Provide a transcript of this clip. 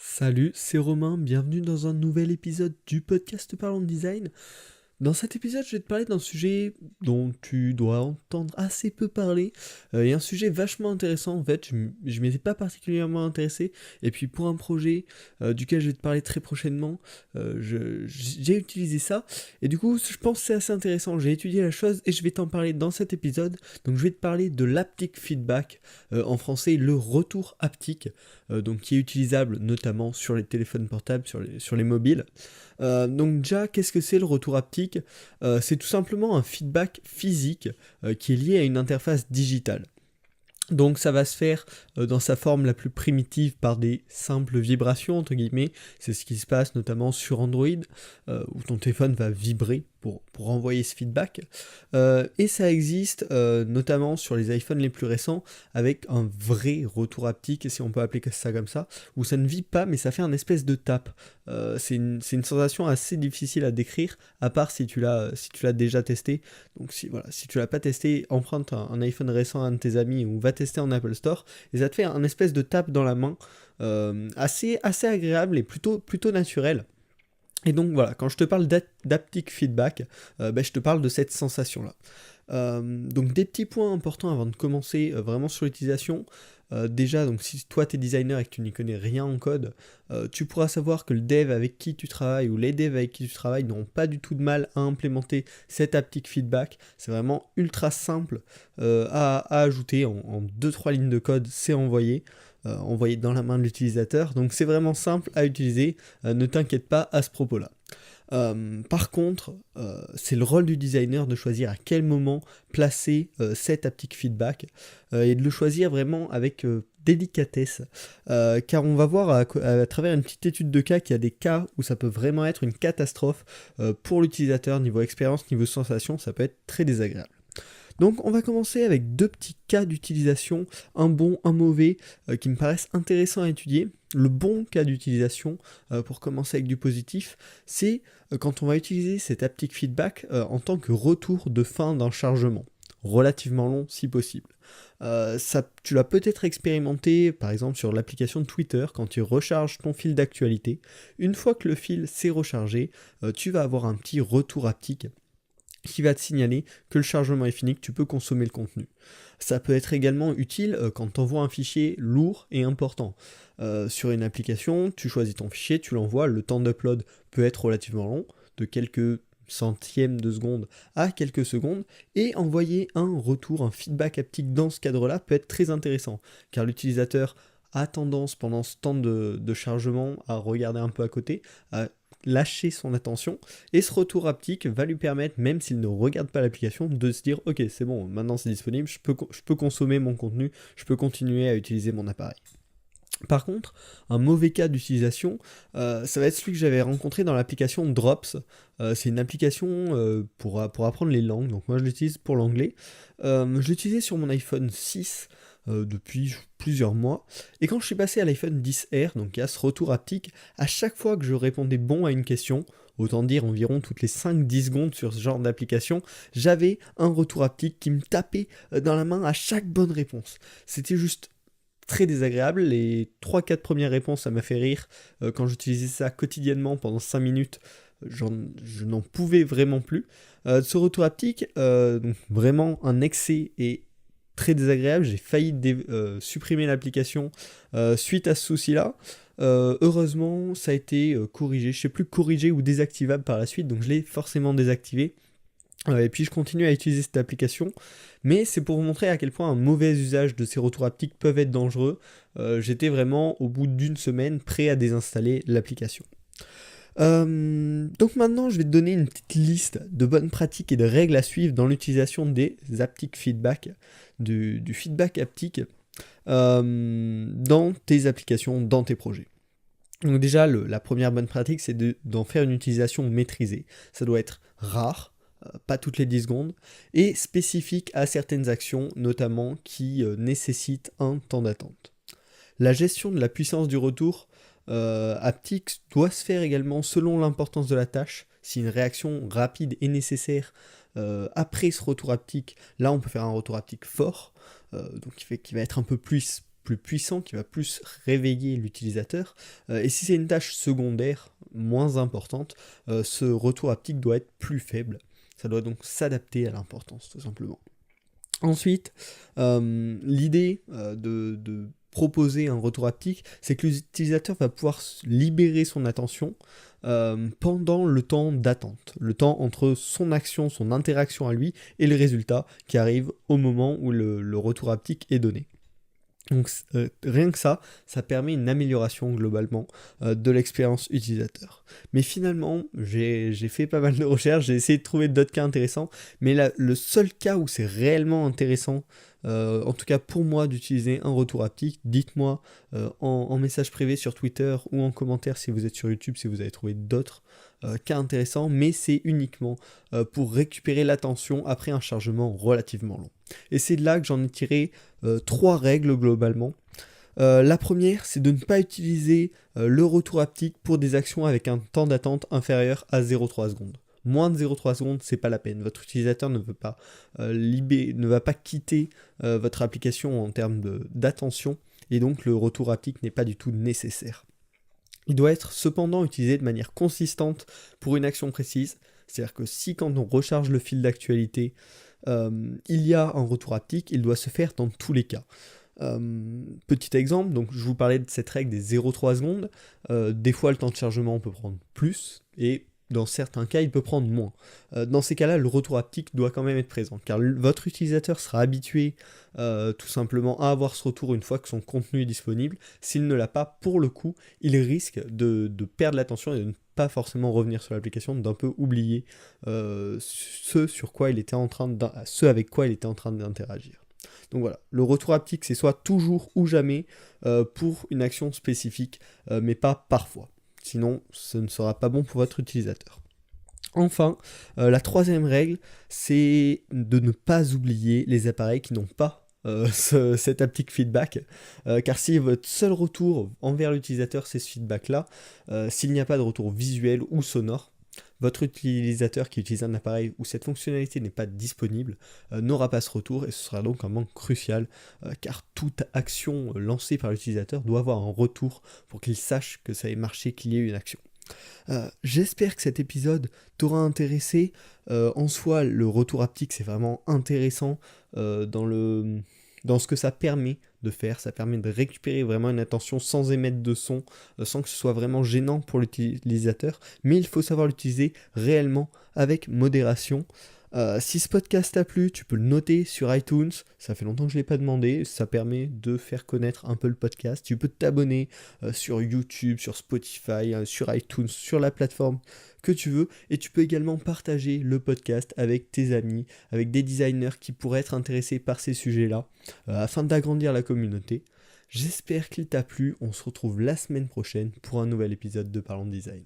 Salut, c'est Romain, bienvenue dans un nouvel épisode du podcast Parlons de Design. Dans cet épisode, je vais te parler d'un sujet dont tu dois entendre assez peu parler, et un sujet vachement intéressant en fait, je m'étais pas particulièrement intéressé, et puis pour un projet duquel je vais te parler très prochainement, j'ai utilisé ça, et du coup je pense que c'est assez intéressant, j'ai étudié la chose et je vais t'en parler dans cet épisode. Donc je vais te parler de l'haptic feedback, en français le retour haptique, donc qui est utilisable notamment sur les téléphones portables, sur les mobiles. Donc déjà, qu'est-ce que c'est le retour haptique? C'est tout simplement un feedback physique qui est lié à une interface digitale. Donc ça va se faire dans sa forme la plus primitive par des simples vibrations, entre guillemets. C'est ce qui se passe notamment sur Android, où ton téléphone va vibrer pour envoyer ce feedback. Et ça existe notamment sur les iPhones les plus récents, avec un vrai retour haptique, si on peut appeler ça comme ça, où ça ne vibre pas, mais ça fait un espèce de tape. C'est une sensation assez difficile à décrire, à part si tu l'as déjà testé. Donc si tu l'as pas testé, emprunte un iPhone récent à un de tes amis ou va tester en Apple Store, et ça te fait un espèce de tape dans la main, assez agréable et plutôt naturel. Et donc voilà, quand je te parle d'haptic feedback, je te parle de cette sensation-là. Donc des petits points importants avant de commencer vraiment sur l'utilisation. Déjà, donc si toi t'es designer et que tu n'y connais rien en code, tu pourras savoir que le dev avec qui tu travailles ou les devs avec qui tu travailles n'auront pas du tout de mal à implémenter cet haptic feedback. C'est vraiment ultra simple à ajouter en 2-3 lignes de code, c'est envoyé dans la main de l'utilisateur. Donc c'est vraiment simple à utiliser, ne t'inquiète pas à ce propos-là. Par contre, c'est le rôle du designer de choisir à quel moment placer cet haptic feedback, et de le choisir vraiment avec délicatesse, car on va voir à travers une petite étude de cas qu'il y a des cas où ça peut vraiment être une catastrophe pour l'utilisateur, niveau expérience, niveau sensation, ça peut être très désagréable. Donc on va commencer avec deux petits cas d'utilisation, un bon, un mauvais, qui me paraissent intéressants à étudier. Le bon cas d'utilisation, pour commencer avec du positif, c'est quand on va utiliser cet haptic feedback en tant que retour de fin d'un chargement, relativement long si possible. Tu l'as peut-être expérimenté par exemple sur l'application de Twitter quand tu recharges ton fil d'actualité. Une fois que le fil s'est rechargé, tu vas avoir un petit retour haptique qui va te signaler que le chargement est fini, que tu peux consommer le contenu. Ça peut être également utile quand tu envoies un fichier lourd et important. Sur une application, tu choisis ton fichier, tu l'envoies, le temps d'upload peut être relativement long, de quelques centièmes de seconde à quelques secondes, et envoyer un retour, un feedback haptique dans ce cadre-là peut être très intéressant, car l'utilisateur a tendance pendant ce temps de chargement à regarder un peu à côté, à lâcher son attention, et ce retour haptique va lui permettre, même s'il ne regarde pas l'application, de se dire ok c'est bon, maintenant c'est disponible, je peux consommer mon contenu, je peux continuer à utiliser mon appareil. Par contre, un mauvais cas d'utilisation, ça va être celui que j'avais rencontré dans l'application Drops. C'est une application pour apprendre les langues, donc moi je l'utilise pour l'anglais. Je l'utilisais sur mon iPhone 6 depuis plusieurs mois, et quand je suis passé à l'iPhone 10R, donc à ce retour haptique, à chaque fois que je répondais bon à une question, autant dire environ toutes les 5-10 secondes sur ce genre d'application, j'avais un retour haptique qui me tapait dans la main à chaque bonne réponse. C'était juste très désagréable. Les 3-4 premières réponses, ça m'a fait rire. Quand j'utilisais ça quotidiennement pendant 5 minutes, je n'en pouvais vraiment plus. Ce retour haptique, donc vraiment un excès et très désagréable. J'ai failli supprimer l'application suite à ce souci-là. Heureusement, ça a été corrigé. Je ne sais plus corrigé ou désactivable par la suite, donc je l'ai forcément désactivé. Et puis je continue à utiliser cette application, mais c'est pour vous montrer à quel point un mauvais usage de ces retours haptiques peuvent être dangereux. J'étais vraiment au bout d'une semaine prêt à désinstaller l'application. Donc maintenant je vais te donner une petite liste de bonnes pratiques et de règles à suivre dans l'utilisation des haptic feedback, du feedback haptique, dans tes applications, dans tes projets. Donc déjà la première bonne pratique c'est d'en faire une utilisation maîtrisée. Ça doit être rare, pas toutes les 10 secondes, et spécifique à certaines actions, notamment qui nécessitent un temps d'attente. La gestion de la puissance du retour haptique doit se faire également selon l'importance de la tâche. Si une réaction rapide est nécessaire après ce retour haptique, là on peut faire un retour haptique fort, donc qui va être un peu plus plus puissant, qui va plus réveiller l'utilisateur. Et si c'est une tâche secondaire, moins importante, ce retour haptique doit être plus faible. Ça doit donc s'adapter à l'importance, tout simplement. Ensuite, l'idée de proposer un retour haptique, c'est que l'utilisateur va pouvoir libérer son attention pendant le temps d'attente, le temps entre son action, son interaction à lui, et le résultat qui arrive au moment où le retour haptique est donné. Donc rien que ça permet une amélioration globalement de l'expérience utilisateur. Mais finalement, j'ai fait pas mal de recherches, j'ai essayé de trouver d'autres cas intéressants, mais le seul cas où c'est réellement intéressant, en tout cas pour moi, d'utiliser un retour haptique, dites-moi en message privé sur Twitter ou en commentaire si vous êtes sur YouTube, si vous avez trouvé d'autres cas intéressants, mais c'est uniquement pour récupérer l'attention après un chargement relativement long. Et c'est de là que j'en ai tiré 3 règles globalement. La première, c'est de ne pas utiliser le retour haptique pour des actions avec un temps d'attente inférieur à 0,3 secondes. Moins de 0,3 secondes, c'est pas la peine. Votre utilisateur ne va pas quitter votre application en termes d'attention, et donc le retour haptique n'est pas du tout nécessaire. Il doit être cependant utilisé de manière consistante pour une action précise. C'est-à-dire que si quand on recharge le fil d'actualité, il y a un retour haptique, il doit se faire dans tous les cas. Petit exemple, donc je vous parlais de cette règle des 0,3 secondes. Des fois, le temps de chargement peut prendre plus, et dans certains cas, il peut prendre moins. Dans ces cas-là, le retour haptique doit quand même être présent, car votre utilisateur sera habitué tout simplement à avoir ce retour une fois que son contenu est disponible. S'il ne l'a pas, pour le coup, il risque de perdre l'attention et de ne pas forcément revenir sur l'application, d'un peu oublier ce avec quoi il était en train d'interagir. Donc voilà, le retour haptique, c'est soit toujours ou jamais pour une action spécifique, mais pas parfois. Sinon, ce ne sera pas bon pour votre utilisateur. Enfin, la troisième règle, c'est de ne pas oublier les appareils qui n'ont pas cet haptic feedback, car si votre seul retour envers l'utilisateur c'est ce feedback-là, s'il n'y a pas de retour visuel ou sonore, votre utilisateur qui utilise un appareil où cette fonctionnalité n'est pas disponible n'aura pas ce retour, et ce sera donc un manque crucial, car toute action lancée par l'utilisateur doit avoir un retour pour qu'il sache que ça ait marché, qu'il y ait eu une action. J'espère que cet épisode t'aura intéressé. En soi, le retour haptique c'est vraiment intéressant dans ce que ça permet de faire. Ça permet de récupérer vraiment une attention sans émettre de son, sans que ce soit vraiment gênant pour l'utilisateur, mais il faut savoir l'utiliser réellement avec modération. Si ce podcast t'a plu, tu peux le noter sur iTunes, ça fait longtemps que je ne l'ai pas demandé, ça permet de faire connaître un peu le podcast. Tu peux t'abonner sur YouTube, sur Spotify, sur iTunes, sur la plateforme que tu veux, et tu peux également partager le podcast avec tes amis, avec des designers qui pourraient être intéressés par ces sujets-là, afin d'agrandir la communauté. J'espère qu'il t'a plu, on se retrouve la semaine prochaine pour un nouvel épisode de Parlons Design.